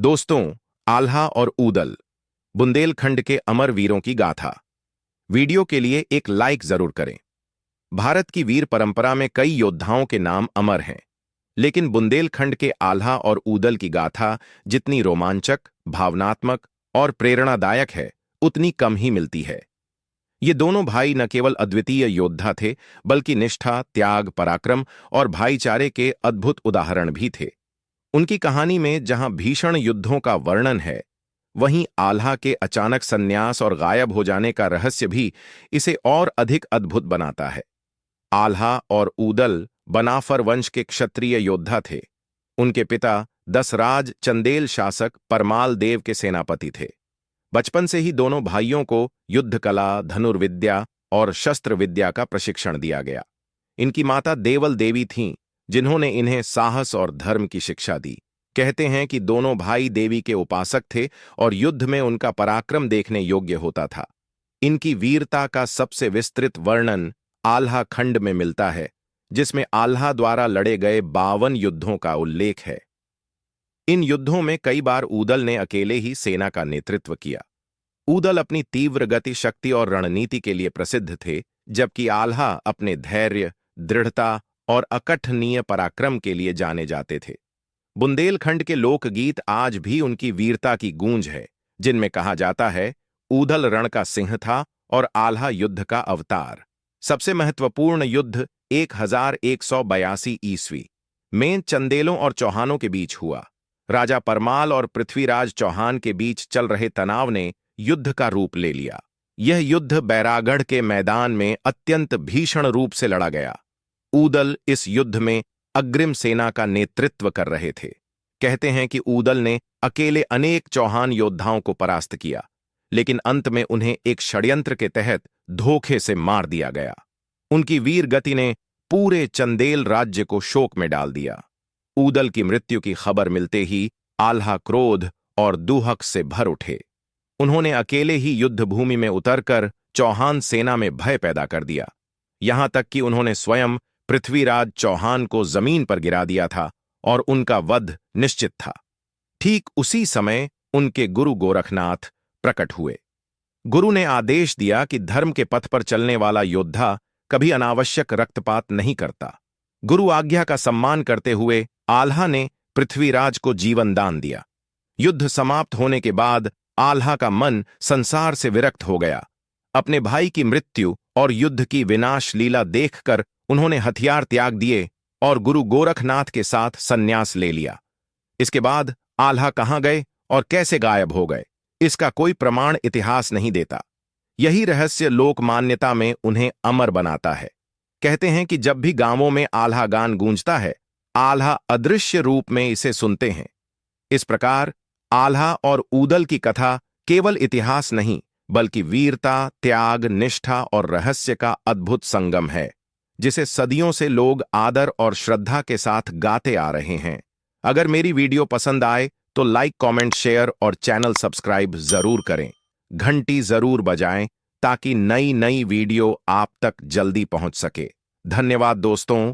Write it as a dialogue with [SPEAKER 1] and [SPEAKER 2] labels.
[SPEAKER 1] दोस्तों, आल्हा और ऊदल, बुंदेलखंड के अमर वीरों की गाथा। वीडियो के लिए एक लाइक जरूर करें। भारत की वीर परंपरा में कई योद्धाओं के नाम अमर हैं, लेकिन बुंदेलखंड के आल्हा और ऊदल की गाथा जितनी रोमांचक, भावनात्मक और प्रेरणादायक है, उतनी कम ही मिलती है। ये दोनों भाई न केवल अद्वितीय योद्धा थे, बल्कि निष्ठा, त्याग, पराक्रम और भाईचारे के अद्भुत उदाहरण भी थे। उनकी कहानी में जहां भीषण युद्धों का वर्णन है, वहीं आल्हा के अचानक संन्यास और गायब हो जाने का रहस्य भी इसे और अधिक अद्भुत बनाता है। आल्हा और ऊदल बनाफर वंश के क्षत्रिय योद्धा थे। उनके पिता दसराज चंदेल शासक परमाल देव के सेनापति थे। बचपन से ही दोनों भाइयों को युद्ध कला, धनुर्विद्या और शस्त्र विद्या का प्रशिक्षण दिया गया। इनकी माता देवल देवी थीं, जिन्होंने इन्हें साहस और धर्म की शिक्षा दी। कहते हैं कि दोनों भाई देवी के उपासक थे और युद्ध में उनका पराक्रम देखने योग्य होता था। इनकी वीरता का सबसे विस्तृत वर्णन आल्हा खंड में मिलता है, जिसमें आल्हा द्वारा लड़े गए 52 युद्धों का उल्लेख है। इन युद्धों में कई बार ऊदल ने अकेले ही सेना का नेतृत्व किया। ऊदल अपनी तीव्र गति, शक्ति और रणनीति के लिए प्रसिद्ध थे, जबकि आल्हा अपने धैर्य, दृढ़ता और अकथनीय पराक्रम के लिए जाने जाते थे। बुंदेलखंड के लोकगीत आज भी उनकी वीरता की गूंज है, जिनमें कहा जाता है, ऊदल रण का सिंह था और आल्हा युद्ध का अवतार। सबसे महत्वपूर्ण युद्ध 1182 ईस्वी में चंदेलों और चौहानों के बीच हुआ। राजा परमाल और पृथ्वीराज चौहान के बीच चल रहे तनाव ने युद्ध का रूप ले लिया। यह युद्ध बैरागढ़ के मैदान में अत्यंत भीषण रूप से लड़ा गया। ऊदल इस युद्ध में अग्रिम सेना का नेतृत्व कर रहे थे। कहते हैं कि ऊदल ने अकेले अनेक चौहान योद्धाओं को परास्त किया, लेकिन अंत में उन्हें एक षड्यंत्र के तहत धोखे से मार दिया गया। उनकी वीर गति ने पूरे चंदेल राज्य को शोक में डाल दिया। ऊदल की मृत्यु की खबर मिलते ही आल्हा क्रोध और दुहक से भर उठे। उन्होंने अकेले ही युद्ध भूमि में उतरकर चौहान सेना में भय पैदा कर दिया। यहां तक कि उन्होंने स्वयं पृथ्वीराज चौहान को जमीन पर गिरा दिया था और उनका वध निश्चित था। ठीक उसी समय उनके गुरु गोरखनाथ प्रकट हुए। गुरु ने आदेश दिया कि धर्म के पथ पर चलने वाला योद्धा कभी अनावश्यक रक्तपात नहीं करता। गुरु आज्ञा का सम्मान करते हुए आल्हा ने पृथ्वीराज को जीवन दान दिया। युद्ध समाप्त होने के बाद आल्हा का मन संसार से विरक्त हो गया। अपने भाई की मृत्यु और युद्ध की विनाश लीला देखकर उन्होंने हथियार त्याग दिए और गुरु गोरखनाथ के साथ संन्यास ले लिया। इसके बाद आल्हा कहां गए और कैसे गायब हो गए, इसका कोई प्रमाण इतिहास नहीं देता। यही रहस्य लोक मान्यता में उन्हें अमर बनाता है। कहते हैं कि जब भी गांवों में आल्हा गान गूंजता है, आल्हा अदृश्य रूप में इसे सुनते हैं। इस प्रकार आल्हा और ऊदल की कथा केवल इतिहास नहीं, बल्कि वीरता, त्याग, निष्ठा और रहस्य का अद्भुत संगम है, जिसे सदियों से लोग आदर और श्रद्धा के साथ गाते आ रहे हैं। अगर मेरी वीडियो पसंद आए तो लाइक, कमेंट, शेयर और चैनल सब्सक्राइब जरूर करें। घंटी जरूर बजाएं ताकि नई नई वीडियो आप तक जल्दी पहुंच सके। धन्यवाद दोस्तों।